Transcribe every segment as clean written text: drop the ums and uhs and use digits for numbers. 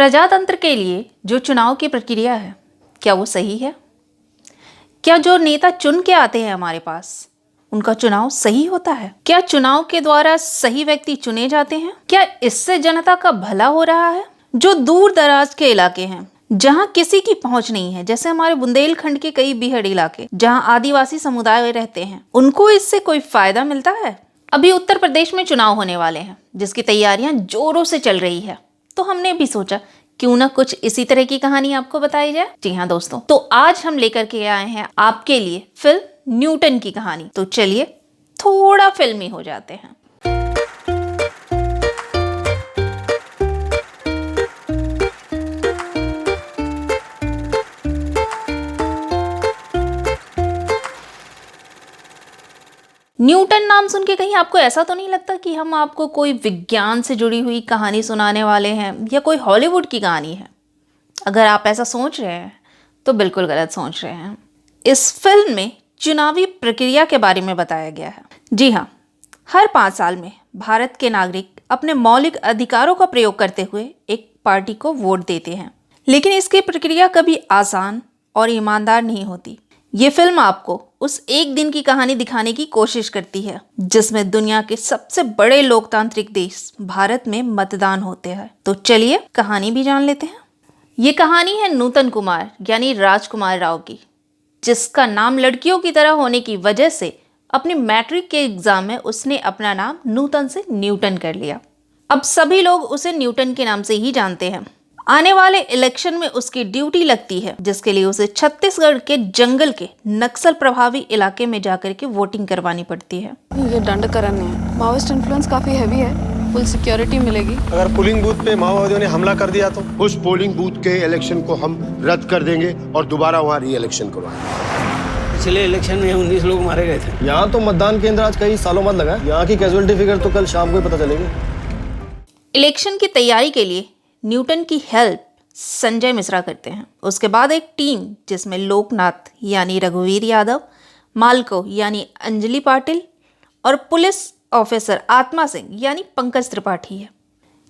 प्रजातंत्र के लिए जो चुनाव की प्रक्रिया है, क्या वो सही है? क्या जो नेता चुन के आते हैं हमारे पास, उनका चुनाव सही होता है? क्या चुनाव के द्वारा सही व्यक्ति चुने जाते हैं? क्या इससे जनता का भला हो रहा है? जो दूर दराज के इलाके हैं, जहां किसी की पहुंच नहीं है, जैसे हमारे बुंदेलखंड के कई बीहड़ इलाके जहां आदिवासी समुदाय रहते हैं, उनको इससे कोई फायदा मिलता है? अभी उत्तर प्रदेश में चुनाव होने वाले हैं, जिसकी तैयारियां जोरों से चल रही है। तो हमने भी सोचा क्यों ना कुछ इसी तरह की कहानी आपको बताई जाए। जी हाँ दोस्तों, तो आज हम लेकर के आए हैं आपके लिए फिल्म न्यूटन की कहानी। तो चलिए थोड़ा फिल्मी हो जाते हैं। न्यूटन नाम सुन के कहीं आपको ऐसा तो नहीं लगता कि हम आपको कोई विज्ञान से जुड़ी हुई कहानी सुनाने वाले हैं या कोई हॉलीवुड की कहानी है? अगर आप ऐसा सोच रहे हैं तो बिल्कुल गलत सोच रहे हैं। इस फिल्म में चुनावी प्रक्रिया के बारे में बताया गया है। जी हाँ, हर 5 साल में भारत के नागरिक अपने मौलिक अधिकारों का प्रयोग करते हुए एक पार्टी को वोट देते हैं, लेकिन इसकी प्रक्रिया कभी आसान और ईमानदार नहीं होती। ये फिल्म आपको उस एक दिन की कहानी दिखाने की कोशिश करती है जिसमें दुनिया के सबसे बड़े लोकतांत्रिक देश भारत में मतदान होते हैं। तो चलिए कहानी भी जान लेते हैं। ये कहानी है नूतन कुमार यानी राजकुमार राव की, जिसका नाम लड़कियों की तरह होने की वजह से अपनी मैट्रिक के एग्जाम में उसने अपना नाम नूतन से न्यूटन कर लिया। अब सभी लोग उसे न्यूटन के नाम से ही जानते हैं। आने वाले इलेक्शन में उसकी ड्यूटी लगती है, जिसके लिए उसे छत्तीसगढ़ के जंगल के नक्सल प्रभावी इलाके में जाकर के वोटिंग करवानी पड़ती है। ये दंडकरण है, माओइस्ट इन्फ्लुएंस काफी हैवी है, फुल सिक्योरिटी मिलेगी। अगर पोलिंग बूथ पे माओवादियों ने हमला कर दिया तो उस पोलिंग बूथ के इलेक्शन को हम रद्द कर देंगे और दोबारा वहाँ री इलेक्शन करवाएंगे। पिछले इलेक्शन में 19 लोग मारे गए थे। यहाँ तो मतदान केंद्र आज कई सालों बाद लगा है। यहाँ की कैजुअलिटी फिगर तो कल शाम को ही पता चलेगी। इलेक्शन की तैयारी के लिए न्यूटन की हेल्प संजय मिश्रा करते हैं। उसके बाद एक टीम जिसमें लोकनाथ यानी रघुवीर यादव, मालको यानी अंजलि पाटिल और पुलिस ऑफिसर आत्मा सिंह यानी पंकज त्रिपाठी है।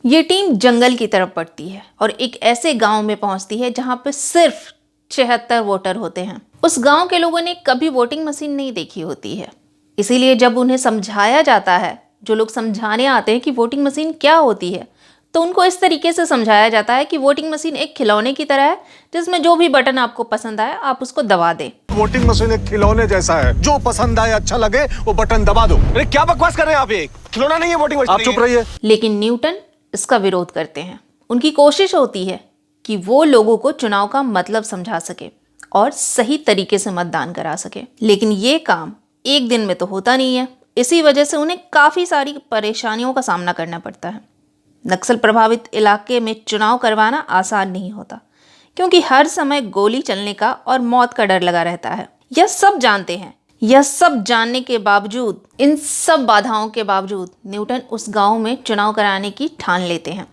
ये टीम जंगल की तरफ बढ़ती है और एक ऐसे गांव में पहुंचती है जहां पे सिर्फ 76 वोटर होते हैं। उस गांव के लोगों ने कभी वोटिंग मशीन नहीं देखी होती है, इसीलिए जब उन्हें समझाया जाता है, जो लोग समझाने आते हैं कि वोटिंग मशीन क्या होती है, तो उनको इस तरीके से समझाया जाता है कि वोटिंग मशीन एक खिलौने की तरह है, जिसमें जो भी बटन आपको पसंद आए आप उसको दबा दें। वोटिंग मशीन एक खिलौने जैसा है, जो पसंद आए अच्छा लगे वो बटन दबा दो। अरे क्या बकवास कर रहे हैं आप? ये खिलौना नहीं है वोटिंग मशीन। आप चुप रहिए। लेकिन न्यूटन इसका विरोध करते हैं। उनकी कोशिश होती है कि वो लोगों को चुनाव का मतलब समझा सके और सही तरीके से मतदान करा सके, लेकिन ये काम एक दिन में तो होता नहीं है। इसी वजह से उन्हें काफी सारी परेशानियों का सामना करना पड़ता है। नक्सल प्रभावित इलाके में चुनाव करवाना आसान नहीं होता, क्योंकि हर समय गोली चलने का और मौत का डर लगा रहता है। यह सब जानते हैं। यह सब जानने के बावजूद, इन सब बाधाओं के बावजूद न्यूटन उस गांव में चुनाव कराने की ठान लेते हैं।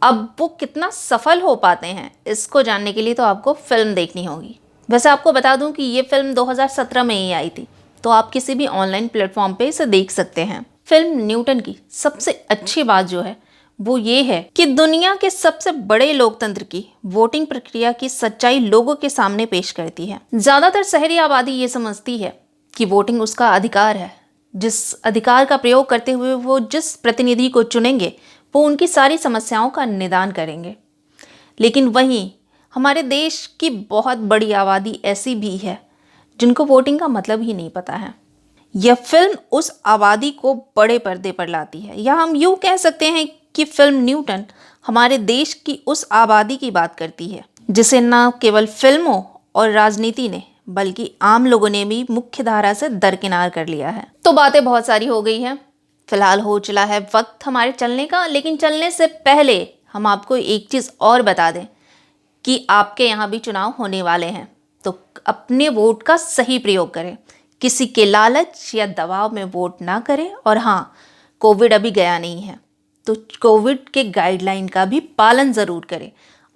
अब वो कितना सफल हो पाते हैं, इसको जानने के लिए तो आपको फिल्म देखनी होगी। वैसे आपको बता दूं कि ये फिल्म 2017 में ही आई थी, तो आप किसी भी ऑनलाइन प्लेटफॉर्म पे इसे देख सकते हैं। फिल्म न्यूटन की सबसे अच्छी बात जो है वो ये है कि दुनिया के सबसे बड़े लोकतंत्र की वोटिंग प्रक्रिया की सच्चाई लोगों के सामने पेश करती है। ज्यादातर शहरी आबादी ये समझती है कि वोटिंग उसका अधिकार है, जिस अधिकार का प्रयोग करते हुए वो जिस प्रतिनिधि को चुनेंगे वो उनकी सारी समस्याओं का निदान करेंगे। लेकिन वहीं हमारे देश की बहुत बड़ी आबादी ऐसी भी है जिनको वोटिंग का मतलब ही नहीं पता है। यह फिल्म उस आबादी को बड़े पर्दे पर लाती है, या हम यूँ कह सकते हैं कि फिल्म न्यूटन हमारे देश की उस आबादी की बात करती है जिसे न केवल फिल्मों और राजनीति ने बल्कि आम लोगों ने भी मुख्य धारा से दरकिनार कर लिया है। तो बातें बहुत सारी हो गई हैं, फिलहाल हो चला है वक्त हमारे चलने का, लेकिन चलने से पहले हम आपको एक चीज़ और बता दें कि आपके यहाँ भी चुनाव होने वाले हैं, तो अपने वोट का सही प्रयोग करें। किसी के लालच या दबाव में वोट ना करें। और हाँ, कोविड अभी गया नहीं है, तो कोविड के गाइडलाइन का भी पालन ज़रूर करें।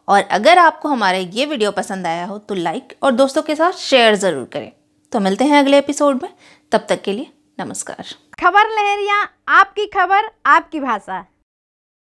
और अगर आपको हमारा ये वीडियो पसंद आया हो तो लाइक और दोस्तों के साथ शेयर ज़रूर करें। तो मिलते हैं अगले एपिसोड में, तब तक के लिए नमस्कार। खबर लहरिया, आपकी खबर आपकी भाषा।